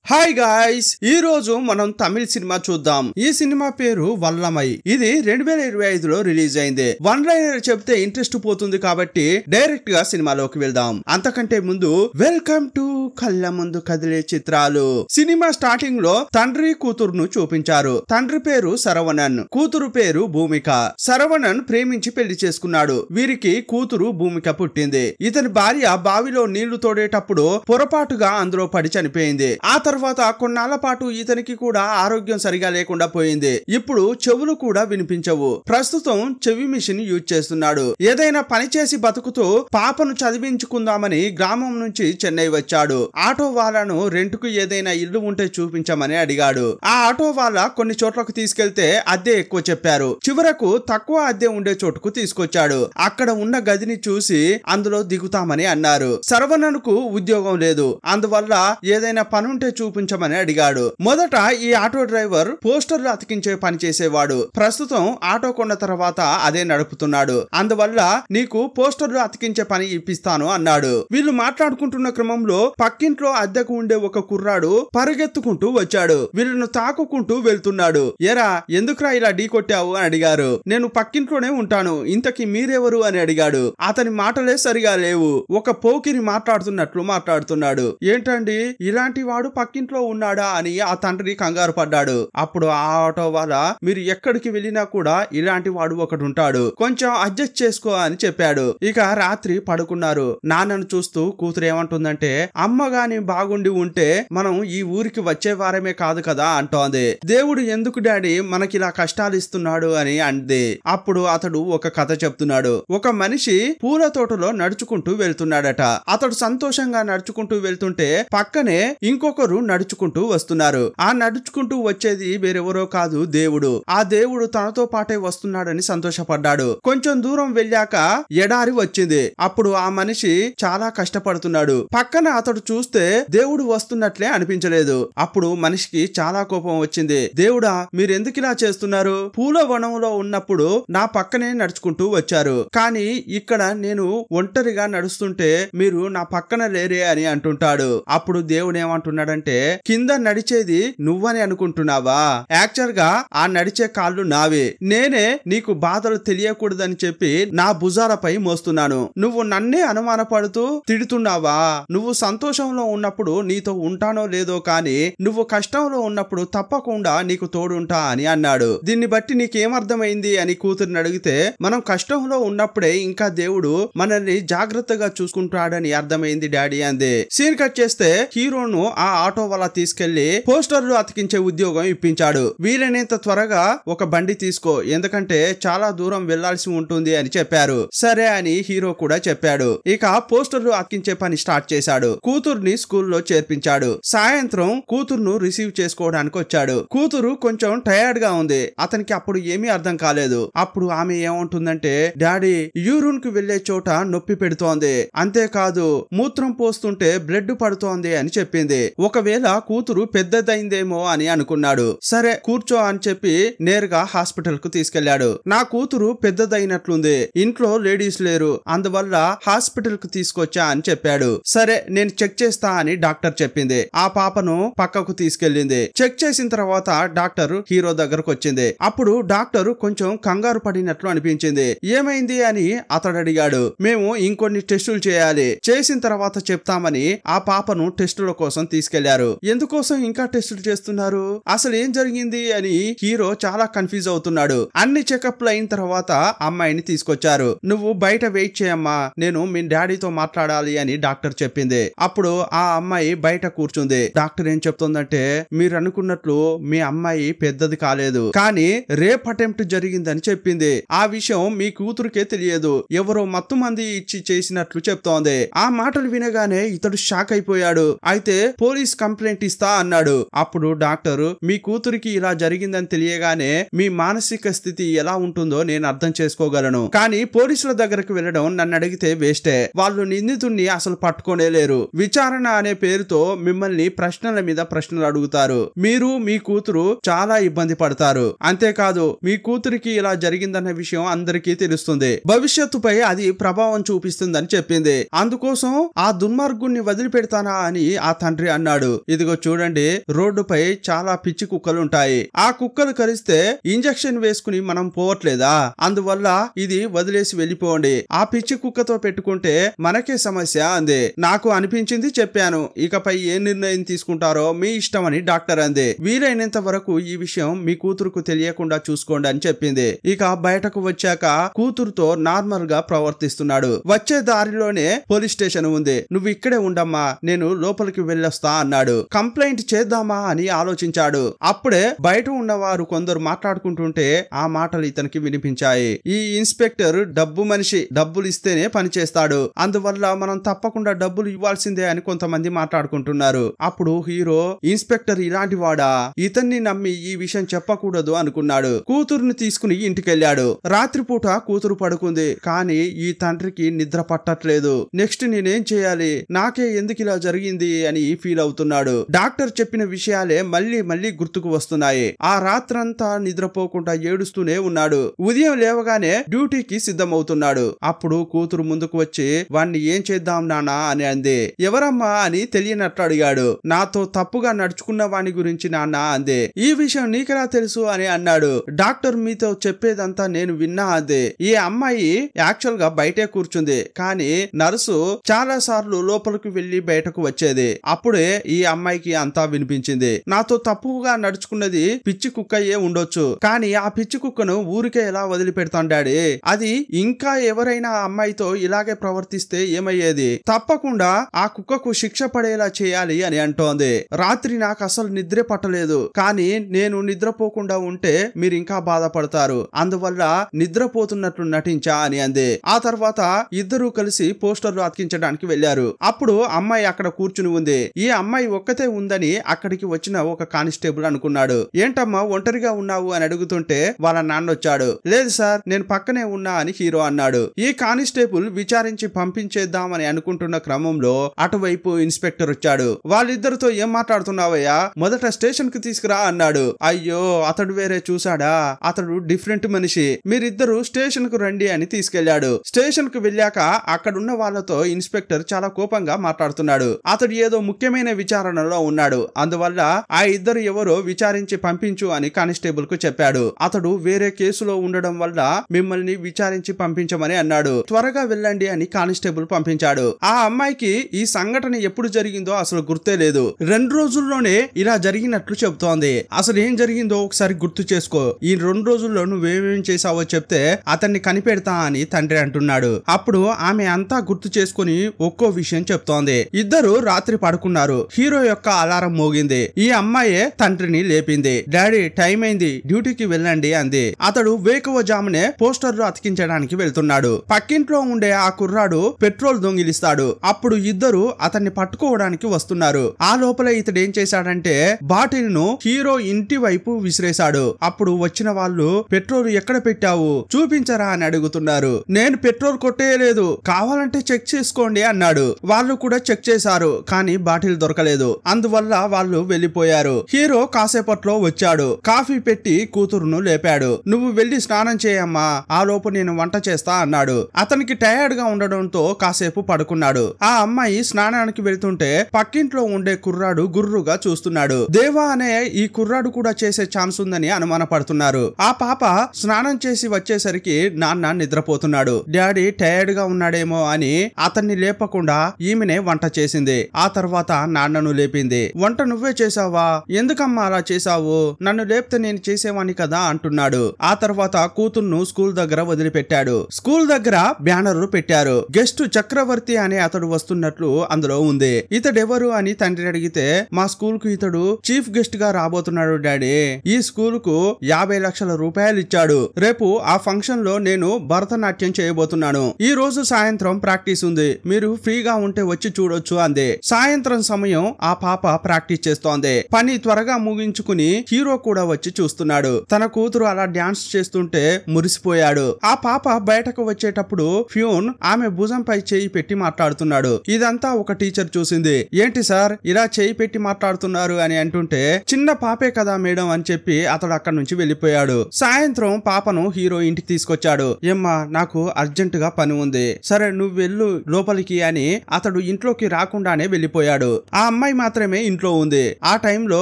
Hi guys, ఈ రోజు మనం తమిళ సినిమా చూద్దాం. ఈ సినిమా పేరు వల్లమై. ఇది 2025లో రిలీజ్ అయింది. వన్ లైనర్ చెప్తే ఇంట్రెస్ట్ పోతుంది కాబట్టి డైరెక్ట్ గా సినిమాలోకి వెళ్దాం. అంతకంటే ముందు వెల్కమ్ టు కళ్ళ ముందు కదిలే చిత్రాలు. సినిమా స్టార్టింగ్ లో తండ్రి కూతురును చూపించారు. తండ్రి పేరు శరవణన్, కూతురు పేరు భూమిక. శరవణన్ ప్రేమించి పెళ్లి చేసుకున్నాడు. వీరికి కూతురు భూమిక పుట్టింది. ఇతని భార్య బావిలో నీళ్లు తోడేటప్పుడు పొరపాటుగా అందులో పడి చనిపోయింది. ఆ తర్వాత కొన్నాళ్ల పాటు ఇతనికి కూడా ఆరోగ్యం సరిగా లేకుండా పోయింది. ఇప్పుడు చెవులు కూడా వినిపించవు. ప్రస్తుతం చెవి మిషన్ యూజ్ చేస్తున్నాడు. ఏదైనా పని చేసి బతుకుతూ పాపను చదివించుకుందామని గ్రామం నుంచి చెన్నై వచ్చాడు. ఆటో వాళ్ళను రెంట్కు ఏదైనా ఇల్లు ఉంటే చూపించమని అడిగాడు. ఆ ఆటో వాళ్ళ కొన్ని చోట్లకు తీసుకెళ్తే అద్దె ఎక్కువ చెప్పారు. చివరకు తక్కువ అద్దె ఉండే చోటుకు తీసుకొచ్చాడు. అక్కడ ఉన్న గదిని చూసి అందులో దిగుతామని అన్నారు. శరవణన్కు ఉద్యోగం లేదు. అందువల్ల ఏదైనా పనుంటే చూపించమని అడిగాడు. మొదట ఈ ఆటో డ్రైవర్ పోస్టర్లు అతికించే పని చేసేవాడు. ప్రస్తుతం ఆటో కొన్న తర్వాత అదే నడుపుతున్నాడు. అందువల్ల నీకు పోస్టర్లు అతికించే పని ఇప్పిస్తాను అన్నాడు. వీళ్ళు మాట్లాడుకుంటున్న క్రమంలో పక్కింట్లో అద్దెకు ఉండే ఒక కుర్రాడు పరిగెత్తుకుంటూ వచ్చాడు. వీళ్ళను తాకుకుంటూ వెళ్తున్నాడు. ఎరా, ఎందుకురా ఇలా ఢీ కొట్టావు అని అడిగారు. నేను పక్కింట్లోనే ఉంటాను, ఇంతకీ మీరెవరు అని అడిగాడు. అతని మాటలే సరిగా లేవు. ఒక పోకిరి మాట్లాడుతున్నట్లు మాట్లాడుతున్నాడు. ఏంటండి, ఇలాంటి వాడు పక్కింట్లో ఉన్నాడా అని ఆ తండ్రి కంగారు పడ్డాడు. అప్పుడు ఆ ఆటో వాళ్ళ, మీరు ఎక్కడికి వెళ్ళినా కూడా ఇలాంటి వాడు ఒకడు ఉంటాడు, కొంచెం అడ్జస్ట్ చేసుకో అని చెప్పాడు. ఇక రాత్రి పడుకున్నారు. నాన్నను చూస్తూ కూతురు ఏమంటుందంటే, అమ్మగాని బాగుండి ఉంటే మనం ఈ ఊరికి వచ్చే వారమే కాదు కదా అంటోంది. దేవుడు ఎందుకు డాడీ మనకిలా కష్టాలు ఇస్తున్నాడు అని అంది. అప్పుడు అతడు ఒక కథ చెప్తున్నాడు. ఒక మనిషి పూల తోటలో నడుచుకుంటూ వెళ్తున్నాడట. అతడు సంతోషంగా నడుచుకుంటూ వెళ్తుంటే పక్కనే ఇంకొకరు నడుచుకుంటూ వస్తున్నారు. ఆ నడుచుకుంటూ వచ్చేది వేరెవరో కాదు, దేవుడు. ఆ దేవుడు తనతో పాటే వస్తున్నాడని సంతోషపడ్డాడు. కొంచెం దూరం వెళ్ళాక ఎడారి వచ్చింది. అప్పుడు ఆ మనిషి చాలా కష్టపడుతున్నాడు. పక్కన అతడు చూస్తే దేవుడు వస్తున్నట్లే అనిపించలేదు. అప్పుడు మనిషికి చాలా కోపం వచ్చింది. దేవుడా, మీరెందుకు ఇలా చేస్తున్నారు? పూల వనంలో ఉన్నప్పుడు నా పక్కనే నడుచుకుంటూ వచ్చారు, కానీ ఇక్కడ నేను ఒంటరిగా నడుస్తుంటే మీరు నా పక్కన లేరే అని అంటుంటాడు. అప్పుడు దేవుడు ఏమంటున్నాడంటే, కింద నడిచేది నువ్వని అనుకుంటున్నావా? యాక్చువల్ గా ఆ నడిచే కాళ్ళు నావే. నేనే నీకు బాధలు తెలియకూడదని చెప్పి నా భుజాలపై మోస్తున్నాను. నువ్వు నన్నే అనుమానపడుతూ తిడుతున్నావా? నువ్వు సంతోషంలో ఉన్నప్పుడు నీతో ఉంటానో లేదో, కానీ నువ్వు కష్టంలో ఉన్నప్పుడు తప్పకుండా నీకు తోడుంటా అని అన్నాడు. దీన్ని బట్టి నీకేమర్థమైంది అని కూతురిని అడిగితే, మనం కష్టంలో ఉన్నప్పుడే ఇంకా దేవుడు మనల్ని జాగ్రత్తగా చూసుకుంటాడని అర్థమైంది డాడీ అంది. సీన్ కట్ చేస్తే హీరోను ఆ ఆటో వల్ల తీసుకెళ్లి పోస్టర్లు అతికించే ఉద్యోగం ఇప్పించాడు. వీలైనంత త్వరగా ఒక బండి తీసుకో, ఎందుకంటే చాలా దూరం వెళ్లాల్సి ఉంటుంది అని చెప్పారు. సరే అని హీరో కూడా చెప్పాడు. ఇక పోస్టర్లు అతికించే పని స్టార్ట్ చేశాడు. కూతుర్ని స్కూల్లో చేర్పించాడు. సాయంత్రం కూతుర్ను రిసీవ్ చేసుకోవడానికి వచ్చాడు. కూతురు కొంచెం టైర్డ్ గా ఉంది. అతనికి అప్పుడు ఏమీ అర్థం కాలేదు. అప్పుడు ఆమె ఏమంటుందంటే, డాడీ, యూరిన్ కు వెళ్లే చోట నొప్పి పెడుతోంది, అంతేకాదు మూత్రం పోస్తుంటే బ్లడ్ పడుతోంది అని చెప్పింది. ఒకవేళ కూతురు పెద్దదైందేమో అని అనుకున్నాడు. సరే కూర్చో అని చెప్పి నేరుగా హాస్పిటల్ కు తీసుకెళ్లాడు. నా కూతురు పెద్దదైనట్లుంది, ఇంట్లో లేడీస్ లేరు, అందువల్ల హాస్పిటల్ కు తీసుకొచ్చా అని చెప్పాడు. సరే నేను చెక్ చేస్తా అని డాక్టర్ చెప్పింది. ఆ పాపను పక్కకు తీసుకెళ్లింది. చెక్ చేసిన తర్వాత డాక్టర్ హీరో దగ్గరకు వచ్చింది. అప్పుడు డాక్టర్ కొంచెం కంగారు పడినట్లు అనిపించింది. ఏమైంది అని అతడు అడిగాడు. మేము ఇంకొన్ని టెస్టులు చేయాలి, చేసిన తర్వాత చెప్తామని ఆ పాపను టెస్టుల కోసం తీసుకెళ్లారు. ఎందుకోసం ఇంకా టెస్టులు చేస్తున్నారు, అసలు ఏం జరిగింది అని హీరో చాలా కన్ఫ్యూజ్ అవుతున్నాడు. అన్ని చెకప్లు అయిన తర్వాత అమ్మాయిని తీసుకొచ్చారు. నువ్వు బయట వెయిట్ చేయమ్మా, నేను మీ డాడీతో మాట్లాడాలి అని డాక్టర్ చెప్పింది. అప్పుడు ఆ అమ్మాయి బయట కూర్చుంది. డాక్టర్ ఏం చెప్తుందంటే, మీరు అనుకున్నట్లు మీ అమ్మాయి పెద్దది కాలేదు, కానీ రేప్ అటెంప్ట్ జరిగిందని చెప్పింది. ఆ విషయం మీ కూతురుకే తెలియదు, ఎవరో మత్తు మంది ఇచ్చి చేసినట్లు చెప్తోంది. ఆ మాటలు వినగానే ఇతడు షాక్ అయిపోయాడు. అయితే పోలీస్ కంప్లైంట్ ఇస్తా అన్నాడు. అప్పుడు డాక్టర్, మీ కూతురికి ఇలా జరిగిందని తెలియగానే మీ మానసిక స్థితి ఎలా ఉంటుందో నేను అర్థం చేసుకోగలను, కానీ పోలీసుల దగ్గరకు వెళ్ళడం నన్ను అడిగితే వేస్టే. వాళ్ళు నిందితుడిని అసలు పట్టుకోనే లేరు. విచారణ అనే పేరుతో మిమ్మల్ని ప్రశ్నల మీద ప్రశ్నలు అడుగుతారు. మీరు మీ కూతురు చాలా ఇబ్బంది పడతారు. అంతేకాదు మీ కూతురికి ఇలా జరిగిందన్న విషయం అందరికీ తెలుస్తుంది. భవిష్యత్తుపై అది ప్రభావం చూపిస్తుందని చెప్పింది. అందుకోసం ఆ దుర్మార్గుణ్ణి వదిలిపెడతానా అని ఆ తండ్రి అన్నాడు. ఇదిగో చూడండి, రోడ్డుపై చాలా పిచ్చి కుక్కలుంటాయి. ఆ కుక్కలు కరిస్తే ఇంజెక్షన్ వేసుకుని మనం పోవట్లేదా? అందువల్ల ఇది వదిలేసి వెళ్ళిపోండి. ఆ పిచ్చి కుక్కతో పెట్టుకుంటే మనకే సమస్య అంది. నాకు అనిపించింది చెప్పాను. ఇకపై ఏ నిర్ణయం తీసుకుంటారో మీ ఇష్టం అని డాక్టర్ అంది. వీలైనంత వరకు ఈ విషయం మీ కూతురుకు తెలియకుండా చూసుకోండి అని చెప్పింది. ఇక బయటకు వచ్చాక కూతురుతో నార్మల్ గా ప్రవర్తిస్తున్నాడు. వచ్చే దారిలోనే పోలీస్ స్టేషన్ ఉంది. నువ్వు ఇక్కడే ఉండమ్మా, నేను లోపలికి వెళ్ళొస్తా అన్నాడు. కంప్లైంట్ చేద్దామా అని ఆలోచించాడు. అప్పుడే బయట ఉన్నవారు కొందరు మాట్లాడుకుంటుంటే ఆ మాటలు ఇతనికి వినిపించాయి. ఈ ఇన్స్పెక్టర్ డబ్బు మనిషి, డబ్బులు ఇస్తేనే పని చేస్తాడు, అందువల్ల మనం తప్పకుండా డబ్బులు ఇవ్వాల్సిందే అని కొంతమంది మాట్లాడుకుంటున్నారు. అప్పుడు హీరో, ఇన్స్పెక్టర్ ఇలాంటి వాడా, ఇతన్ని నమ్మి ఈ విషయం చెప్పకూడదు అనుకున్నాడు. కూతురుని తీసుకుని ఇంటికెళ్ళాడు. రాత్రిపూట కూతురు పడుకుంది. కానీ ఈ తండ్రికి నిద్ర పట్టట్లేదు. నెక్స్ట్ నేనేం చేయాలి, నాకే ఎందుకు ఇలా జరిగింది అని ఫీల్ అవుతున్నాడు. డాక్టర్ చెప్పిన విషయాలే మళ్ళీ మళ్ళీ గుర్తుకు వస్తున్నాయి. ఆ రాత్రంతా నిద్రపోకుండా ఏడుస్తూనే ఉన్నాడు. ఉదయం లేవగానే డ్యూటీకి సిద్ధమవుతున్నాడు. అప్పుడు కూతురు ముందుకు వచ్చి, వాణ్ణి ఏం చేద్దాం నానా అని అంది. ఎవరమ్మా అని తెలియనట్లు అడిగాడు. నాతో తప్పుగా నడుచుకున్న వాణి గురించి నాన్న అంది. ఈ విషయం నీకెలా తెలుసు అని అన్నాడు. డాక్టర్ మీతో చెప్పేదంతా నేను విన్నా అంది. ఈ అమ్మాయి యాక్చువల్ గా బయటే కూర్చుంది, కానీ నర్సు చాలా సార్లు లోపలికి వెళ్లి బయటకు వచ్చేది. అప్పుడే ఈ అమ్మాయికి అంతా వినిపించింది. నాతో తప్పుగా నడుచుకున్నది పిచ్చి కుక్కయే ఉండొచ్చు, కానీ ఆ పిచ్చి కుక్కను ఊరికే ఎలా వదిలిపెడతాను డాడీ? అది ఇంకా ఎవరైనా ఆ అమ్మాయితో ఇలాగే ప్రవర్తిస్తే ఏమయ్యేది? తప్పకుండా ఆ కుక్కకు శిక్ష పడేలా చేయాలి అని అంటోంది. రాత్రి నాకు అసలు నిద్రే పట్టలేదు, కానీ నేను నిద్రపోకుండా ఉంటే మీరు ఇంకా బాధపడతారు, అందువల్ల నిద్రపోతున్నట్లు నటించా అని అంది. ఆ తర్వాత ఇద్దరూ కలిసి పోస్టర్లు అతికించడానికి వెళ్లారు. అప్పుడు అమ్మాయి అక్కడ కూర్చుని ఉంది. ఈ అమ్మాయి ఒక్కతే ఉందని అక్కడికి వచ్చిన ఒక కానిస్టేబుల్ అనుకున్నాడు. ఏంటమ్మా ఒంటరిగా ఉన్నావు అని అడుగుతుంటే వాళ్ళ నాన్న వచ్చాడు. లేదు సార్, నేను పక్కనే ఉన్నా అని హీరో అన్నాడు. ఈ కానిస్టేబుల్ విచారించి పంపించేద్దామని అనుకుంటున్న క్రమంలో అటువైపు ఇన్స్పెక్టర్ వచ్చాడు. వాళ్ళిద్దరితో ఏం మాట్లాడుతున్నావయ్యా, మొదట స్టేషన్ కి తీసుకురా అన్నాడు. అయ్యో, అతడు వేరే చూసాడా, అతడు డిఫరెంట్ మనిషి, మీరిద్దరు స్టేషన్ కు రండి అని తీసుకెళ్లాడు. స్టేషన్ కు వెళ్ళాక అక్కడున్న వాళ్ళతో ఇన్స్పెక్టర్ చాలా కోపంగా మాట్లాడుతున్నాడు. అతడు ఏదో ముఖ్యమైన విచారణలో ఉన్నాడు, అందువల్ల ఆ ఇద్దరు ఎవరో విచారించి పంపించు అని కానిస్టేబుల్ కు చెప్పాడు. అతడు వేరే కేసులో ఉండడం వల్ల మిమ్మల్ని విచారించి పంపించమని అన్నాడు. త్వరగా వెళ్ళండి అని కానిస్టేబుల్ పంపించాడు. ఆ అమ్మాయికి ఈ సంఘటన ఎప్పుడు జరిగిందో అసలు గుర్తే లేదు. 2 రోజుల్లోనే ఇలా జరిగినట్లు చెబుతోంది. అసలు ఏం జరిగిందో ఒకసారి గుర్తు చేసుకో. ఈ 2 రోజుల్లో నువ్వేమేం చేసావో చెప్తే అతన్ని కనిపెడతా అని తండ్రి అంటున్నాడు. అప్పుడు ఆమె అంతా గుర్తు చేసుకుని ఒక్కో విషయం చెప్తోంది. ఇద్దరు రాత్రి పడుకున్నారు. హీరో యొక్క అలారం మోగింది. ఈ అమ్మాయే తండ్రిని లేపింది. డాడీ టైం అయింది, డ్యూటీకి వెళ్ళండి అంది. అతడు వేకువజామునే పోస్టర్లు అతికించడానికి వెళ్తున్నాడు. పక్కింట్లో ఉండే ఆ కుర్రాడు పెట్రోల్ దొంగిలిస్తాడు. అప్పుడు ఇద్దరు అతన్ని పట్టుకోవడానికి వస్తున్నారు. ఆ లోపల ఇతడు ఏం చేశాడంటే బాటిల్ ను హీరో ఇంటి వైపు విసిరేశాడు. అప్పుడు వచ్చిన వాళ్ళు, పెట్రోల్ ఎక్కడ పెట్టావు చూపించరా అని అడుగుతున్నారు. నేను పెట్రోల్ కొట్టేయలేదు, కావాలంటే చెక్ చేసుకోండి అన్నాడు. వాళ్ళు కూడా చెక్ చేశారు, కానీ బాటిల్ దొరకలేదు. అందువల్ల వాళ్ళు వెళ్లిపోయారు. హీరో కాసేపట్లో వచ్చాడు. కాఫీ పెట్టి కూతురును లేపాడు. నువ్వు వెళ్లి స్నానం చేయమ్మా, ఆ లోపు నేను వంట చేస్తా అన్నాడు. అతనికి టైర్డ్ గా ఉండడంతో కాసేపు పడుకున్నాడు. ఆ అమ్మాయి స్నానానికి వెళ్తుంటే పక్కింట్లో ఉండే కుర్రాడు గుర్రుగా చూస్తున్నాడు. దేవా అనే ఈ కుర్రాడు కూడా చేసే ఛాన్స్ ఉందని అనుమానపడుతున్నారు. ఆ పాప స్నానం చేసి వచ్చేసరికి నాన్న నిద్రపోతున్నాడు. డాడీ టైర్డ్ గా ఉన్నాడేమో అని అతన్ని లేపకుండా ఈమెనే వంట చేసింది. ఆ తర్వాత నాన్నను లేపింది. వంట నువ్వే చేసావా, ఎందుకమ్మా అలా చేసావు, నన్ను లేపితే నేను చేసేవాణ్ణి కదా అంటున్నాడు. ఆ తర్వాత కూతుర్ను స్కూల్ దగ్గర వదిలిపెట్టాడు. స్కూల్ దగ్గర బ్యానర్లు పెట్టారు. గెస్ట్ చక్రవర్తి అనే అతడు వస్తున్నట్లు అందులో ఉంది. ఇతడెవరు అని తండ్రి అడిగితే, మా స్కూల్ కు ఇతడు చీఫ్ గెస్ట్ గా రాబోతున్నాడు డాడీ. ఈ స్కూల్ కు 50 లక్షల రూపాయలు ఇచ్చాడు. రేపు ఆ ఫంక్షన్ లో నేను భరతనాట్యం చేయబోతున్నాను. ఈ రోజు సాయంత్రం ప్రాక్టీస్ ఉంది, మీరు ఫ్రీగా ఉంటే వచ్చి చూడొచ్చు అంది. సాయంత్రం సమయం ఆ పాప ప్రాక్టీస్ చేస్తోంది. పని త్వరగా ముగించుకుని హీరో కూడా వచ్చి చూస్తున్నాడు. తన కూతురు అలా డాన్స్ చేస్తుంటే మురిసిపోయాడు. ఆ పాప బయటకు వచ్చేటప్పుడు ఫ్యూన్ ఆమె భుజంపై చేయి పెట్టి మాట్లాడుతున్నాడు. ఇదంతా ఒక టీచర్ చూసింది. ఏంటి సార్ ఇలా చేయి పెట్టి మాట్లాడుతున్నారు అని అంటుంటే, చిన్న పాపే కదా మేడం అని చెప్పి అతడు అక్కడి నుంచి వెళ్లిపోయాడు. సాయంత్రం పాపను హీరో ఇంటికి తీసుకొచ్చాడు. ఏమ్మా నాకు అర్జెంట్ గా పని ఉంది, సరే నువ్వు వెళ్ళు లోపలికి అని అతడు ఇంట్లోకి రాకుండానే వెళ్లిపోయాడు. ఆ అమ్మాయి మాత్రమే ఇంట్లో ఉంది. ఆ టైంలో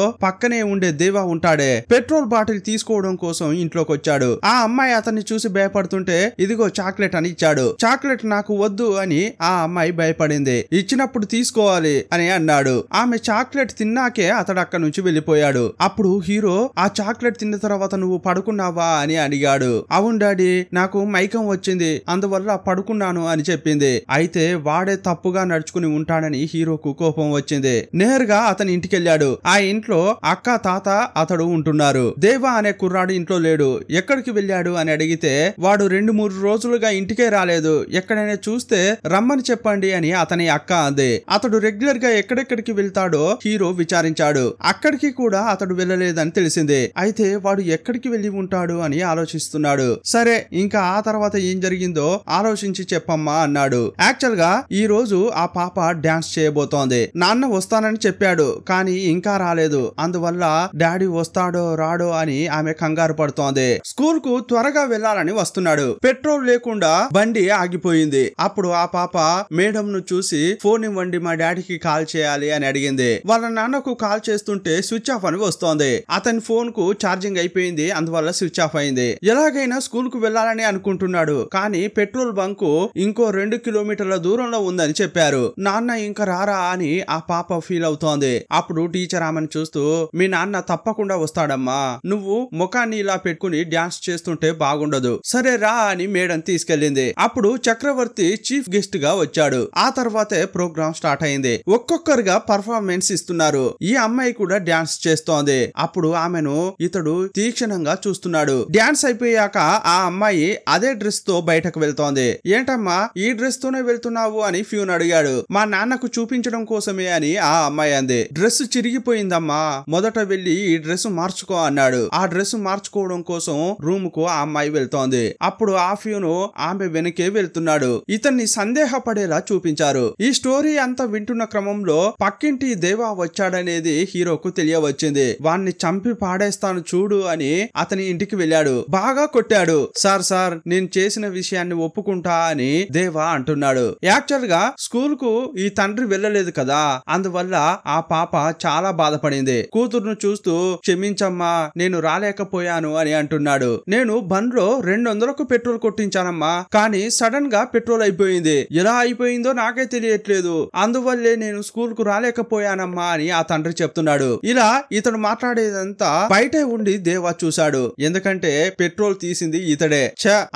పక్కనే ఉండే దేవా ఉంటాడే, పెట్రోల్ బాటిల్ తీసుకోవడం కోసం ఇంట్లోకి వచ్చాడు. ఆ అమ్మాయి అతన్ని చూసి భయపడుతుంటే ఇదిగో చాక్లెట్ అని ఇచ్చాడు. చాక్లెట్ నాకు వద్దు అని ఆ అమ్మాయి భయపడింది. ఇచ్చినప్పుడు తీసుకోవాలి అని అన్నాడు. ఆమె చాక్లెట్ తిన్నాకే అతడు అక్కడి నుంచి వెళ్లిపోయాడు. అప్పుడు హీరో ఆ చాక్లెట్ తిన్న తర్వాత నువ్వు పడుకున్నావా అని అడిగాడు. అవును డాడీ, నాకు మైకం వచ్చింది, అందువల్ల పడుకున్నాను అని చెప్పింది. అయితే వాడే తప్పుగా నడుచుకుని ఉంటాడని హీరోకు కోపం వచ్చింది. నేరుగా అతని ఇంటికెళ్ళాడు. ఆ ఇంట్లో అక్క తాత అతడు ఉంటున్నారు. దేవా అనే కుర్రాడు ఇంట్లో లేడు. ఎక్కడికి వెళ్ళాడు అని అడిగితే వాడు 2-3 రోజులుగా ఇంటికే రాలేదు, ఎక్కడైనా చూస్తే రమ్మని చెప్పండి అని అతని అక్క అంది. అతడు రెగ్యులర్ గా ఎక్కడెక్కడికి వెళ్తాడో హీరో విచారించాడు. అక్కడికి కూడా అతడు వెళ్ళలేదని తెలిసింది. అయితే వాడు ఎక్కడికి వెళ్లి ఉంటాడు అని ఆలోచిస్తున్నాడు. సరే ఇంకా ఆ తర్వాత ఏం జరిగిందో ఆలోచించి చెప్పమ్మా అన్నాడు. యాక్చువల్ గా ఈ రోజు ఆ పాప డాన్స్ చేయబోతోంది. నాన్న వస్తానని చెప్పాడు కానీ ఇంకా రాలేదు. అందువల్ల డాడీ వస్తాడో రాడో అని ఆమె కంగారు పడుతోంది. స్కూల్ కు త్వరగా వెళ్లాలని వస్తున్నాడు. పెట్రోల్ లేకుండా బండి ఆగిపోయింది. అప్పుడు ఆ పాప మేడం ను చూసి ఫోన్ ఇవ్వండి, మా డాడీకి కాల్ చేయాలి అని అడిగింది. వాళ్ళ నాన్నకు కాల్ చేస్తుంటే స్విచ్ ఆఫ్ అని వస్తోంది. అతని ఫోన్ కు ఛార్జింగ్ అయిపోయింది, అందువల్ల స్విచ్ ఆఫ్ అయింది. ఎలాగైనా స్కూల్ కు వెళ్లాలని అనుకుంటున్నాడు కానీ పెట్రోల్ బంకు ఇంకో 2 కిలోమీటర్ల దూరంలో ఉందని చెప్పారు. నాన్న ఇంకా రారా అని ఆ పాప ఫీల్ అవుతోంది. అప్పుడు టీచర్ ఆమెను చూస్తూ, మీ నాన్న తప్పకుండా వస్తాడమ్మా, నువ్వు ముఖాన్ని ఇలా పెట్టుకుని డాన్స్ చేస్తుంటే బాగుండదు, సరే రా అని మేడం తీసుకెళ్లింది. అప్పుడు చక్రవర్తి చీఫ్ గెస్ట్ గా వచ్చాడు. ఆ తర్వాతే ప్రోగ్రామ్ స్టార్ట్ అయింది. ఒక్కొక్కరుగా పర్ఫార్మెన్స్ ఇస్తున్నారు. ఈ అమ్మాయి కూడా డాన్స్ చేస్తోంది. అప్పుడు ఆమెను ఇతడు తీక్షణంగా చూస్తున్నాడు. డాన్స్ అయిపోయాక ఆ అమ్మాయి అదే డ్రెస్ తో బయటకు వెళ్తోంది. ఏంటమ్మా ఈ డ్రెస్ తోనే వెళ్తున్నావు అని ఫ్యూన్ అడిగాడు. మా నాన్నకు చూపించడం కోసమే అని ఆ అమ్మాయి అంది. డ్రెస్ చిరిగిపోయిందమ్మా, మొదట వెళ్లి ఈ డ్రెస్ మార్చుకో అన్నాడు. ఆ డ్రెస్ మార్చుకోవడం కోసం రూమ్ కు ఆ అమ్మాయి వెళ్తోంది. అప్పుడు ఆ ఫ్యూను ఆమె వెనకే వెళ్తున్నాడు. ఇతన్ని సందేహపడేలా చూపించారు. ఈ స్టోరీ అంతా వింటున్న క్రమంలో పక్కింటి దేవా వచ్చాడనేది హీరోకు తెలియవచ్చింది. వాణ్ణి చంపి పాడేస్తాను చూడు అని అతని ఇంటికి వెళ్ళాడు. బాగా కొట్టాడు. సార్ నేను చేసిన విషయాన్ని ఒప్పుకుంటా అని దేవా అంటున్నాడు. యాక్చువల్ గా స్కూల్ కు ఈ తండ్రి వెళ్ళలేదు కదా, అందువల్ల ఆ పాప చాలా బాధపడింది. కూతురును చూస్తూ క్షమించమ్మా నేను రాలేకపోయాను అని అంటున్నాడు. నేను బండ్లో 200కు పెట్రోల్ కొట్టించానమ్మా, కానీ సడన్ గా పెట్రోల్ అయిపోయింది. ఎలా అయిపోయిందో నాకే తెలియట్లేదు, అందువల్లే నేను స్కూల్ కు రాలేకపోయానమ్మా అని ఆ తండ్రి చెప్తున్నాడు. ఇలా ఇతడు మాట్లాడేదంతా బయటే ఉండి దేవా చూశాడు. ఎందుకంటే పెట్రోల్ తీసింది ఇతడే.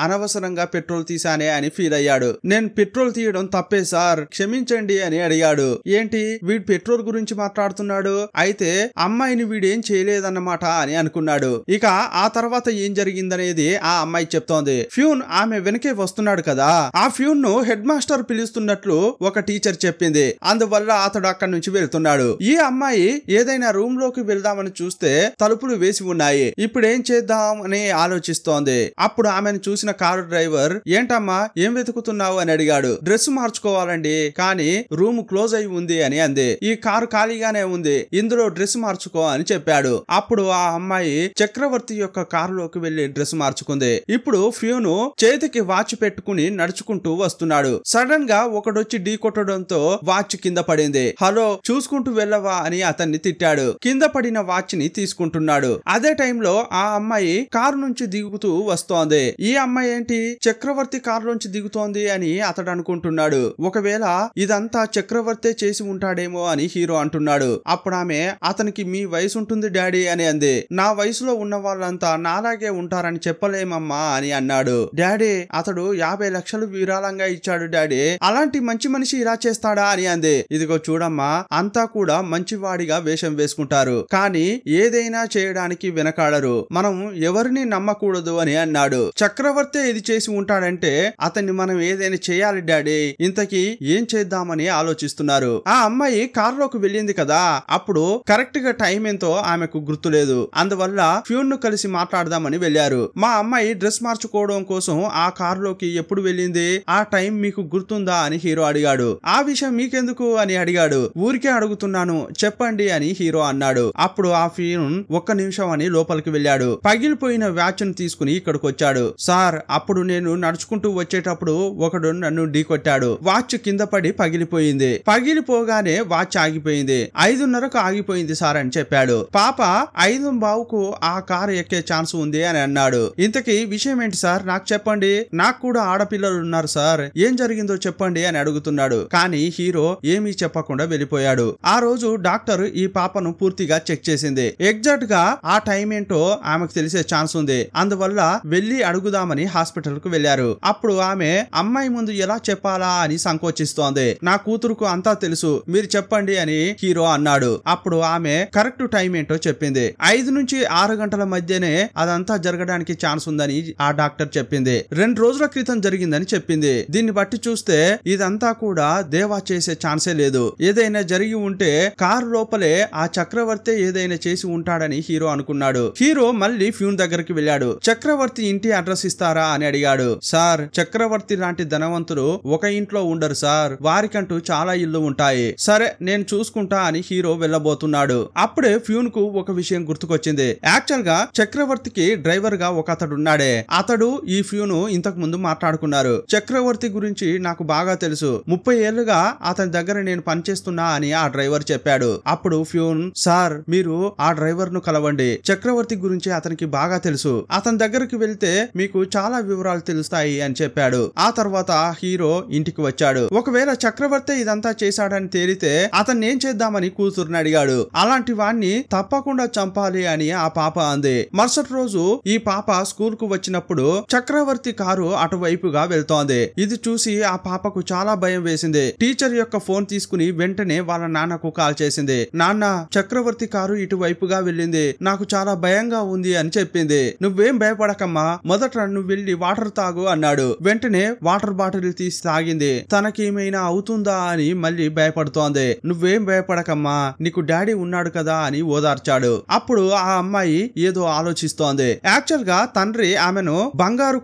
అనవసరంగా పెట్రోల్ తీసానే అని ఫీల్ అయ్యాడు. నేను పెట్రోల్ తీయడం తప్పే సార్, క్షమించండి అని అడిగాడు. ఏంటి వీడు పెట్రోల్ గురించి మాట్లాడుతున్నాడు, అయితే అమ్మాయిని వీడేం చేయలేదన్నమాట అని అనుకున్నాడు. ఇక ఆ తర్వాత ఏం జరిగిందనేది ఆ అమ్మాయి చెప్తోంది. ఫ్యూన్ ఆమె వెనకే వస్తున్నాడు కదా, ఆ ఫ్యూన్ ను హెడ్ మాస్టర్ పిలుస్తున్నట్లు ఒక టీచర్ చెప్పింది. అందువల్ల అతడు అక్కడి నుంచి వెళ్తున్నాడు. ఈ అమ్మాయి ఏదైనా రూమ్ లోకి వెళ్దామని చూస్తే తలుపులు వేసి ఉన్నాయి. ఇప్పుడేం చేద్దాం అని ఆలోచిస్తోంది. అప్పుడు ఆమెను చూసిన కారు డ్రైవర్, ఏంటమ్మా ఏం వెతుకుతున్నావు అని అడిగాడు. డ్రెస్ మార్చుకోవాలండి, కానీ రూమ్ క్లోజ్ అయి ఉంది అని అంది. ఈ కారు ఖాళీగానే ఉంది, ఇందులో డ్రెస్ మార్చుకో అని చెప్పాడు. అప్పుడు ఆ అమ్మాయి చక్రవర్తి యొక్క కారులోకి వెళ్లి డ్రెస్ మార్చుకుంది. ఇప్పుడు ఫ్యూను చేతికి వాచ్ పెట్టుకుని నడుచుకుంటూ వస్తున్నాడు. సడన్ గా ఒకడొచ్చి ఢీ కొట్టడంతో వాచ్ కింద పడింది. హలో చూసుకుంటూ వెళ్ళవా అని అతన్ని తిట్టాడు. కింద పడిన వాచ్ ని తీసుకుంటున్నాడు. అదే టైంలో ఆ అమ్మాయి కారు నుంచి దిగుతూ వస్తోంది. ఈ అమ్మాయి ఏంటి చక్రవర్తి కారు నుంచి దిగుతోంది అని అతడు అనుకుంటున్నాడు. ఒకవేళ ఇదంతా చక్రవర్తే చేసి ఉంటాడేమో అని హీరో అంటున్నాడు. అప్పుడు ఆమె, అతనికి మీ వయసు ఉంటుంది డాడీ అని అంది. నా వయసులో ఉన్న వాళ్ళంతా నాలాగే ఉంటారని చెప్పలేమమ్మా అని అన్నాడు. డాడీ అతడు 50 లక్షలు విరాళంగా ఇచ్చాడు డాడీ, అలాంటి మంచి మనిషి ఇలా చేస్తాడా అని అంది. ఇదిగో చూడమ్మా, అంతా కూడా మంచివాడిగా వేషం వేసుకుంటారు, కానీ ఏదైనా చేయడానికి వెనకాడరు, మనం ఎవరిని నమ్మకూడదు అని అన్నాడు. చక్రవర్తే ఇది చేసి ఉంటాడంటే అతన్ని మనం ఏదైనా చేయాలి డాడీ, ఇంతకీ ఏం చేద్దామని ఆలోచిస్తున్నారు. ఆ అమ్మాయి కారులోకి వెళ్ళింది కదా, అప్పుడు కరెక్ట్ గా టైం ఎంతో ఆమెకు గుర్తులేదు. అందువల్ల ఫ్యూన్ ను కలిసి మాట్లాడదామని వెళ్లారు. మా అమ్మాయి డ్రెస్ మార్చుకోవడం కోసం ఆ కారులోకి ఎప్పుడు వెళ్ళింది, ఆ టైం మీకు గుర్తుందా అని హీరో అడిగాడు. ఆ విషయం మీకెందుకు అని అడిగాడు. ఊరికే అడుగుతున్నాను చెప్పండి అని హీరో అన్నాడు. అప్పుడు ఆ ఫ్యూన్ ఒక్క నిమిషం అని లోపలికి వెళ్ళాడు. పగిలిపోయిన వాచ్ ను తీసుకుని ఇక్కడికి వచ్చాడు. సార్ అప్పుడు నేను నడుచుకుంటూ వచ్చేటప్పుడు ఒకడు నన్ను ఢీకొట్టాడు. వాచ్ కింద పడి పగిలిపోయింది. పగిలిపోగానే వాచ్ ఆగిపోయింది. 5:30కు ఆగిపోయింది సార్ అని చెప్పాడు. పాప 5:15కు ఆ కారు ఎక్కే ఛాన్స్ ఉంది అని అన్నాడు. ఇంతకీ విషయం ఏంటి సార్ నాకు చెప్పండి, నాకు కూడా ఆడపిల్లలు ఉన్నారు సార్, ఏం జరిగిందో చెప్పండి అని అడుగుతున్నాడు. కానీ హీరో ఏమీ చెప్పకుండా వెళ్ళిపోయాడు. ఆ రోజు డాక్టర్ ఈ పాపను పూర్తిగా చెక్ చేసింది. ఎగ్జాక్ట్ గా ఆ టైం ఏంటో ఆమెకు తెలిసే ఛాన్స్ ఉంది. అందువల్ల వెళ్లి అడుగుదామని హాస్పిటల్ కు వెళ్లారు. అప్పుడు ఆమె అమ్మాయి ముందు ఎలా చెప్పాలా అని సంకోచిస్తోంది. నా కూతురుకు అంతా తెలుసు, మీరు చెప్పండి అని హీరో అన్నాడు. అప్పుడు ఆమె కరెక్ట్ టైం ఏంటో చెప్పింది. 5 నుంచి 6 గంటల మధ్యనే అదంతా జరగడానికి ఛాన్స్ ఉందని ఆ డాక్టర్ చెప్పింది. 2 రోజుల క్రితం జరిగిందని చెప్పింది. దీన్ని బట్టి చూస్తే ఇదంతా కూడా దేవా చేసే ఛాన్సే లేదు. ఏదైనా జరిగి ఉంటే కారు లోపలే ఆ చక్రవర్తి ఏదైనా చేసి ఉంటాడని హీరో అనుకున్నాడు. హీరో మళ్ళీ ఫ్యూన్ దగ్గరికి వెళ్ళాడు. చక్రవర్తి ఇంటి అడ్రస్ ఇస్తారా అని అడిగాడు. సార్ చక్రవర్తి లాంటి ధనవంతులు ఒక ఇంట్లో ఉండరు సార్, వారికంటూ చాలా ఇల్లు ఉంటాయి. సరే నేను చూసుకుంటా అని హీరో వెళ్ళబోతున్నాడు. అప్పుడే ఫ్యూన్ కు ఒక విషయం గుర్తుకొచ్చింది. యాక్చువల్ గా చక్రవర్తికి డ్రైవర్ గా ఒక అతడు ఉన్నాడే, అతడు ఈ ఫ్యూను ఇంతకు ముందు మాట్లాడుకున్నారు. చక్రవర్తి గురించి నాకు బాగా తెలుసు, 30 ఏళ్లుగా అతని దగ్గర నేను పనిచేస్తున్నా అని ఆ డ్రైవర్ చెప్పాడు. అప్పుడు ఫ్యూన్ సార్ మీరు ఆ డ్రైవర్ ను కలవండి, చక్రవర్తి గురించి అతనికి బాగా తెలుసు, అతని దగ్గరికి వెళ్తే మీకు చాలా వివరాలు తెలుస్తాయి అని చెప్పాడు. ఆ తర్వాత హీరో ఇంటికి వచ్చాడు. ఒకవేళ చక్రవర్తి ఇదంతా చేశాడని తేలితే అతన్ని ఏం చేద్దామని కూతురుని అడిగాడు. అలాంటి వాణ్ణి తప్పకుండా చంపాలి అని ఆ పాప అంది. మరుసటి రోజు ఈ పాప స్కూల్ కు వచ్చినప్పుడు చక్రవర్తి కారు అటువైపుగా వెళ్తోంది. ఇది చూసి ఆ పాపకు చాలా భయం వేసింది. టీచర్ యొక్క ఫోన్ తీసుకుని వెంటనే వాళ్ళ నాన్నకు కాల్ చేసింది. నాన్న చక్రవర్తి కారు ఇటువైపుగా వెళ్ళింది, నాకు చాలా భయంగా ఉంది అని చెప్పింది. నువ్వేం భయపడకమ్మా, మొదట నువ్వు వెళ్ళి వాటర్ తాగు అన్నాడు. వెంటనే వాటర్ బాటిల్ తీసి తాగింది. తనకేమైనా అవుతుందా అని మళ్ళీ భయపడుతోంది. నువ్వేం భయపడకమ్మా, నీకు డాడీ ఉన్నాడు కదా అని ఓదార్చాడు. అప్పుడు ఆ అమ్మాయి ఏదో ఆలోచిస్తోంది. యాక్చువల్ గా తండ్రి ఆమెను బంగారు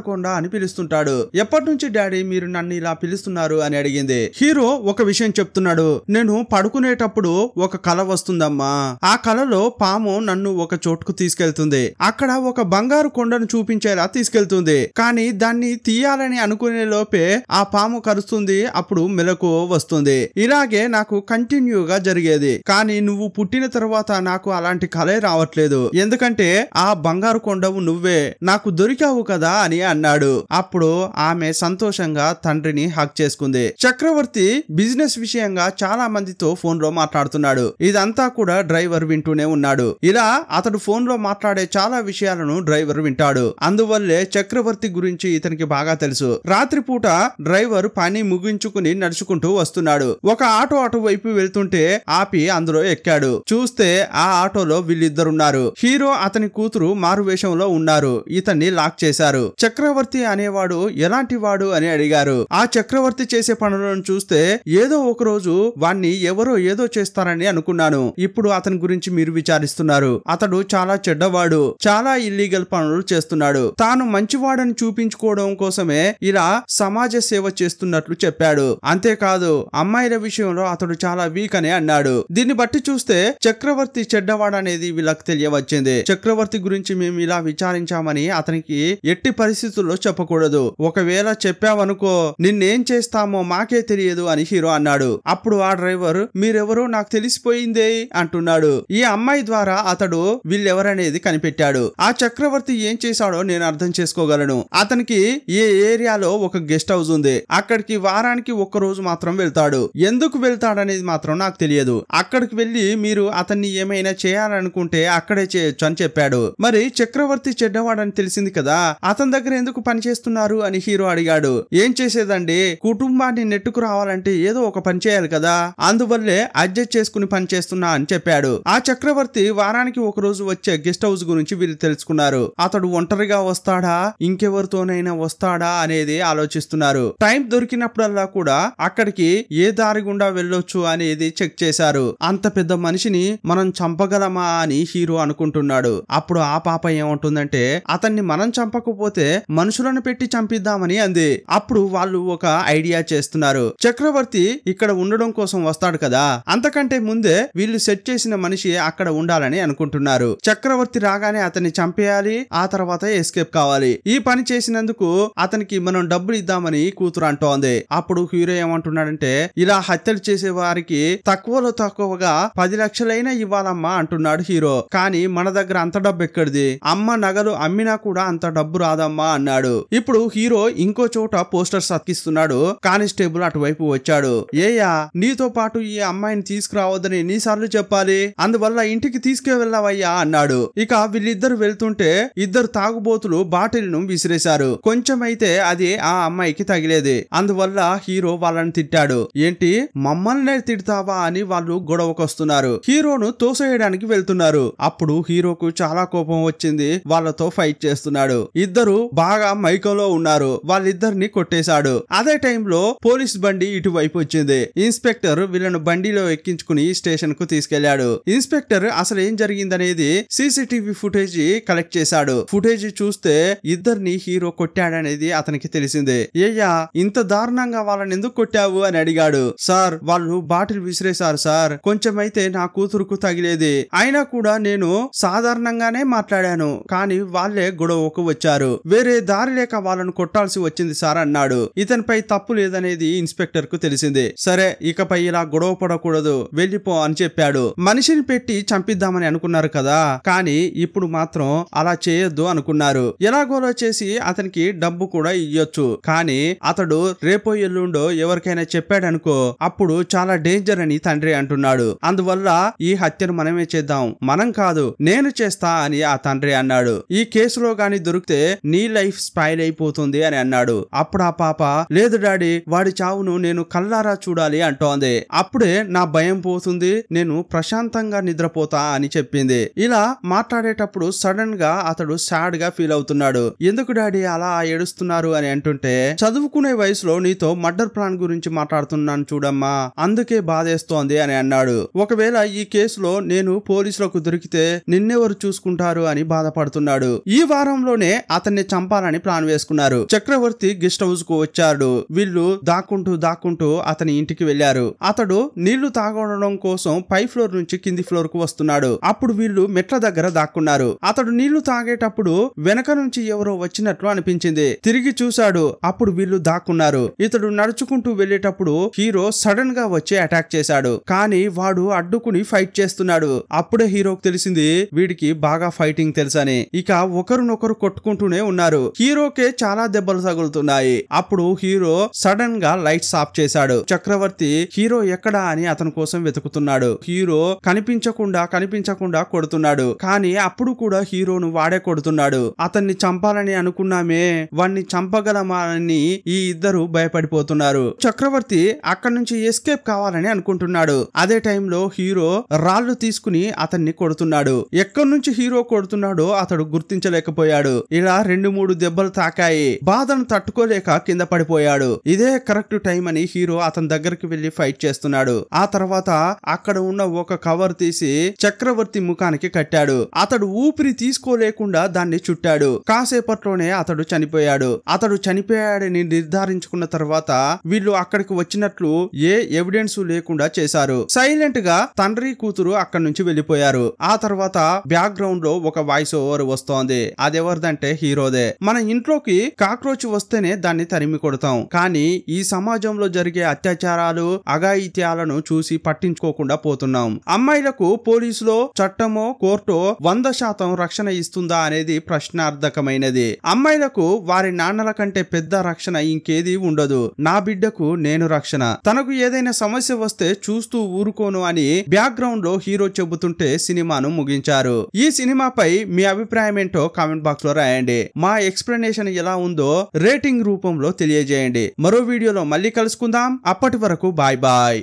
కొండ అని పిలుస్తుంటాడు. ఎప్పటి నుంచి డాడీ మీరు నన్ను ఇలా పిలుస్తున్నారు అని అడిగింది. హీరో ఒక విషయం చెప్తున్నాడు. నేను పడుకునేటప్పుడు ఒక కల వస్తుందమ్మా, ఆ కలలో పాము నన్ను ఒక చోటుకు తీసుకెళ్తుంది. అక్కడ ఒక బంగారు కొండను చూపించేలా తీసుకెళ్తుంది. కానీ దాన్ని తీయాలని అనుకునే లోపే ఆ పాము కరుస్తుంది. అప్పుడు మెలకువ వస్తుంది. ఇలాగే నాకు కంటిన్యూగా జరిగేది. కానీ నువ్వు పుట్టిన తర్వాత నాకు అలాంటి కలే రావట్లేదు, ఎందుకంటే ఆ బంగారు కొండవు నువ్వే, నాకు దొరికావు కదా అని అన్నాడు. అప్పుడు ఆమె సంతోషంగా తండ్రిని హక్ చేసుకుంది. చక్రవర్తి బిజినెస్ విషయంగా చాలా మందితో ఫోన్ లో మాట్లాడుతున్నాడు. ఇదంతా కూడా డ్రైవర్ వింటూనే ఉన్నాడు. ఇలా అతడు ఫోన్ లో మాట్లాడే చాలా విషయాలను డ్రైవర్ వింటాడు. అందువల్లే చక్రవర్తి గురించి ఇతనికి బాగా తెలుసు. రాత్రిపూట డ్రైవర్ పని ముగించుకుని నడుచుకుంటూ వస్తున్నాడు. ఒక ఆటో అటువైపు వెళ్తుంటే ఆపి అందులో ఎక్కాడు. చూస్తే ఆ ఆటోలో వీళ్ళిద్దరున్నారు. హీరో అతని కూతురు మారువేషంలో ఉన్నారు. ఇతన్ని లాక్ చేశారు. చక్రవర్తి అనేవాడు ఎలాంటి వాడు అని అడిగారు. ఆ చక్రవర్తి చేసే పనులను చూస్తే ఏదో ఒక రోజు వాణ్ణి ఎవరో ఏదో చేస్తారని అనుకున్నాను. ఇప్పుడు అతని గురించి మీరు విచారిస్తున్నారు. అతడు చాలా చెడ్డవాడు, చాలా ఇల్లీగల్ పనులు చేస్తున్నాడు. తాను మంచివాడని చూపించుకోవడం కోసమే ఇలా సమాజ సేవ చేస్తున్నట్లు చెప్పాడు. అంతేకాదు అమ్మాయిల విషయంలో అతడు చాలా వీక్ అని అన్నాడు. దీన్ని బట్టి చూస్తే చక్రవర్తి చెడ్డవాడనేది వీళ్ళకి తెలియవచ్చింది. చక్రవర్తి గురించి మేము ఇలా విచారించామని అతనికి ఎట్టి పరిస్థితుల్లో చెప్పకూడదు. ఒకవేళ చెప్పావనుకో నిన్నేం చేస్తామో మాకే తెలియదు అని హీరో అన్నాడు. అప్పుడు ఆ డ్రైవర్ మీరెవరో నాకు తెలిసిపోయిందే అంటున్నాడు. ఈ అమ్మాయి ద్వారా అతడు వీళ్ళెవరనేది కనిపెట్టాడు. ఆ చక్రవర్తి ఏం చేశాడో నేను అర్థం చేసుకోగలను. అతనికి ఏ ఏరియాలో ఒక గెస్ట్ హౌస్ ఉంది. అక్కడికి వారానికి ఒక్క రోజు మాత్రం వెళ్తాడు. ఎందుకు వెళ్తాడనేది మాత్రం నాకు తెలియదు. అక్కడికి వెళ్లి మీరు అతన్ని ఏమైనా చేయాలనుకుంటే అక్కడే చేయొచ్చు అని చెప్పాడు. మరి చక్రవర్తి చెడ్డవాడని తెలిసింది కదా, అతని దగ్గర ఎందుకు పని చేస్తున్నారు అని హీరో అడిగాడు. ఏం చేసేదండి, కుటుంబాన్ని నెట్టుకు రావాలంటే ఏదో ఒక పని చేయాలి కదా, అందువల్లే అడ్జస్ట్ చేసుకుని పని చేస్తున్నా అని చెప్పాడు. ఆ చక్రవర్తి వారానికి ఒక రోజు వచ్చే గెస్ట్ హౌస్ గురించి వీళ్ళు తెలుసుకున్నారు. అతడు ఒంటరిగా వస్తాడా ఇంకెవరితోనైనా వస్తాడా అనేది ఆలోచిస్తున్నారు. టైం దొరికినప్పుడల్లా కూడా అక్కడికి ఏ దారి గుండా వెళ్ళొచ్చు అనేది చెక్ చేశారు. అంత పెద్ద మనిషిని మనం చంపగలమా అని హీరో అనుకుంటున్నాడు. అప్పుడు ఆ పాప ఏమంటుందంటే అతన్ని మనం చంపకపోతే మనుషులను పెట్టి చంపిద్దామని అంది. అప్పుడు వాళ్ళు ఒక ఐడియా చేస్తారు. చేస్తున్నారు. చక్రవర్తి ఇక్కడ ఉండడం కోసం వస్తాడు కదా, అంతకంటే ముందే వీళ్ళు సెట్ చేసిన మనిషి అక్కడ ఉండాలని అనుకుంటున్నారు. చక్రవర్తి రాగానే అతన్ని చంపేయాలి, ఆ తర్వాత ఎస్కేప్ కావాలి. ఈ పని చేసినందుకు అతనికి మనం డబ్బులు ఇద్దామని కూతురు అంటోంది. అప్పుడు హీరో ఏమంటున్నాడంటే, ఇలా హత్యలు చేసే వారికి తక్కువలో తక్కువగా 10 లక్షలైనా ఇవ్వాలమ్మా అంటున్నాడు హీరో. కానీ మన దగ్గర అంత డబ్బు ఎక్కడిది, అమ్మ నగలు అమ్మినా కూడా అంత డబ్బు రాదమ్మా అన్నాడు. ఇప్పుడు హీరో ఇంకో చోట పోస్టర్స్ అతికిస్తున్నాడు. కానిస్టేబుల్ అటువైపు వచ్చాడు. ఏయా, నీతో పాటు ఈ అమ్మాయిని తీసుకురావద్దని ఎన్నిసార్లు చెప్పాలి, అందువల్ల ఇంటికి తీసుకువెళ్ళావయ్యా అన్నాడు. ఇక వీళ్ళిద్దరు వెళ్తుంటే ఇద్దరు తాగుబోతులు బాటిల్ ను విసిరేశారు. కొంచెమైతే అది ఆ అమ్మాయికి తగిలేది. అందువల్ల హీరో వాళ్ళని తిట్టాడు. ఏంటి మమ్మల్నే తిడతావా అని వాళ్ళు గొడవకొస్తున్నారు. హీరోను తోసేయడానికి వెళ్తున్నారు. అప్పుడు హీరోకు చాలా కోపం వచ్చింది. వాళ్ళతో ఫైట్ చేస్తున్నాడు. ఇద్దరు బాగా మైకంలో ఉన్నారు. వాళ్ళిద్దరిని కొట్టేశాడు. అదే టైంలో పోలీస్ బండి ఇటువైపు వచ్చింది. ఇన్స్పెక్టర్ వీళ్ళను బండిలో ఎక్కించుకుని స్టేషన్ కు తీసుకెళ్లాడు. ఇన్స్పెక్టర్ అసలు ఏం జరిగిందనేది సీసీటీవీ ఫుటేజ్ కలెక్ట్ చేశాడు. ఫుటేజ్ చూస్తే ఇద్దరిని హీరో కొట్టాడనేది అతనికి తెలిసిందే. ఏయ్యా, ఇంత దారుణంగా వాళ్ళని ఎందుకు కొట్టావు అని అడిగాడు. సార్, వాళ్ళు బాటిల్ విసిరేశారు సార్, కొంచెమైతే నా కూతురుకు తగిలేది. అయినా కూడా నేను సాధారణంగానే మాట్లాడాను, కానీ వాళ్ళే గొడవకు వచ్చారు. వేరే దారి లేక వాళ్ళను కొట్టాల్సి వచ్చింది సార్ అన్నాడు. ఇతనిపై తప్పు లేదనేది ఇన్స్పెక్టర్ కు తెలిసింది. సరే, ఇకపై ఇలా గొడవ పడకూడదు, వెళ్ళిపో అని చెప్పాడు. మనిషిని పెట్టి చంపిద్దామని అనుకున్నారు కదా, కానీ ఇప్పుడు మాత్రం అలా చేయొద్దు అనుకున్నారు. ఎలాగోలో చేసి అతనికి డబ్బు కూడా ఇయ్యొచ్చు, కానీ అతడు రేపో ఎల్లుండో ఎవరికైనా చెప్పాడనుకో అప్పుడు చాలా డేంజర్ అని తండ్రి అంటున్నాడు. అందువల్ల ఈ హత్యను మనమే చేద్దాం, మనం కాదు నేను చేస్తా అని ఆ తండ్రి అన్నాడు. ఈ కేసులో గాని దొరికితే నీ లైఫ్ స్పాయిల్ అయిపోతుంది అని అన్నాడు. అప్పుడు ఆ పాప, లేదు డాడీ, వాడి చావును నేను కల్లారా చూడాలి అంటోంది. అప్పుడే నా భయం పోతుంది, నేను ప్రశాంతంగా నిద్రపోతా అని చెప్పింది. ఇలా మాట్లాడేటప్పుడు సడన్ గా అతడు సాడ్ గా ఫీల్ అవుతున్నాడు. ఎందుకు డాడీ అలా ఏడుస్తున్నారు అని అంటుంటే, చదువుకునే వయసులో నీతో మర్డర్ ప్లాన్ గురించి మాట్లాడుతున్నాను చూడమ్మా, అందుకే బాధేస్తోంది అని అన్నాడు. ఒకవేళ ఈ కేసులో నేను పోలీసులకు దొరికితే నిన్నెవరు చూసుకుంటారు అని బాధపడుతున్నాడు. ఈ వారంలోనే అతన్ని చంపాలని ప్లాన్ వేసుకున్నారు. చక్రవర్తి గెస్ట్ హౌస్ కు వచ్చాడు. వీళ్ళు దాక్కుంటూ అతని ఇంటికి వెళ్లారు. అతడు నీళ్లు తాగడం కోసం పై ఫ్లోర్ నుంచి కింది ఫ్లోర్ కు వస్తున్నాడు. అప్పుడు వీళ్ళు మెట్ల దగ్గర దాక్కున్నారు. అతడు నీళ్లు తాగేటప్పుడు వెనక నుంచి ఎవరో వచ్చినట్లు అనిపించింది. తిరిగి చూశాడు. అప్పుడు వీళ్ళు దాక్కున్నారు. ఇతడు నడుచుకుంటూ వెళ్లేటప్పుడు హీరో సడన్ గా వచ్చి అటాక్ చేశాడు. కానీ వాడు అడ్డుకుని ఫైట్ చేస్తున్నాడు. అప్పుడే హీరోకు తెలిసింది వీడికి బాగా ఫైటింగ్ తెలుసని. ఇక ఒకరినొకరు కొట్టుకుంటూనే ఉన్నారు. హీరోకే చాలా దెబ్బలు తగులుతున్నాయి. అప్పుడు హీరో సడన్ గా లైట్స్ ఆఫ్ చేశాడు. చక్రవర్తి హీరో ఎక్కడా అని అతని కోసం వెతుకుతున్నాడు. హీరో కనిపించకుండా కొడుతున్నాడు. కానీ అప్పుడు కూడా హీరోను వాడే కొడుతున్నాడు. అతన్ని చంపాలని అనుకున్నామే, వాణ్ణి చంపగలమా అని ఈ ఇద్దరు భయపడిపోతున్నారు. చక్రవర్తి అక్కడి నుంచి ఎస్కేప్ కావాలని అనుకుంటున్నాడు. అదే టైంలో హీరో రాళ్లు తీసుకుని అతన్ని కొడుతున్నాడు. ఎక్కడి నుంచి హీరో కొడుతున్నాడో అతడు గుర్తించలేకపోయాడు. ఇలా 2-3 దెబ్బలు తాకాయి. బాధను తట్టుకోలేక కింద పడిపోయాడు. ఇదే కరెక్ట్ టైం అని హీరో అతని దగ్గరికి వెళ్లి ఫైట్ చేస్తున్నాడు. ఆ తర్వాత అక్కడ ఉన్న ఒక కవర్ తీసి చక్రవర్తి ముఖానికి కట్టాడు. అతడు ఊపిరి తీసుకోలేకుండా దాన్ని చుట్టాడు. కాసేపట్లోనే అతడు చనిపోయాడు. అతడు చనిపోయాడని నిర్ధారించుకున్న తర్వాత వీళ్ళు అక్కడికి వచ్చినట్లు ఏ ఎవిడెన్స్ లేకుండా చేశారు. సైలెంట్ గా తండ్రి కూతురు అక్కడి నుంచి వెళ్లిపోయారు. ఆ తర్వాత బ్యాక్గ్రౌండ్ లో ఒక వాయిస్ ఓవర్ వస్తోంది. అదెవరిదంటే హీరోదే. మన ఇంట్లోకి కాక్రోచ్ వస్తేనే దాన్ని తరిమి కొడతాం, కానీ ఈ సమాజంలో జరిగే అత్యాచారాలు అఘాయిత్యాలను చూసి పట్టించుకోకుండా పోతున్నాం. అమ్మాయిలకు పోలీసులో చట్టమో కోర్టో 100% రక్షణ ఇస్తుందా అనేది ప్రశ్నార్థకమైనది. అమ్మాయిలకు వారి నాన్నల కంటే పెద్ద రక్షణ ఇంకేది ఉండదు. నా బిడ్డకు నేను రక్షణ, తనకు ఏదైనా సమస్య వస్తే చూస్తూ ఊరుకోను అని బ్యాక్గ్రౌండ్ లో హీరో చెబుతుంటే సినిమాను ముగించారు. ఈ సినిమాపై మీ అభిప్రాయం ఏంటో కామెంట్ బాక్స్ లో రాయండి. మా ఎక్స్ప్లెనేషన్ ఎలా ఉందో రేటింగ్ రూపంలో తెలియజేయండి. మరో వీడియోలో మళ్ళీ కలుసుకుందాం. అప్పటి వరకు బాయ్ బాయ్.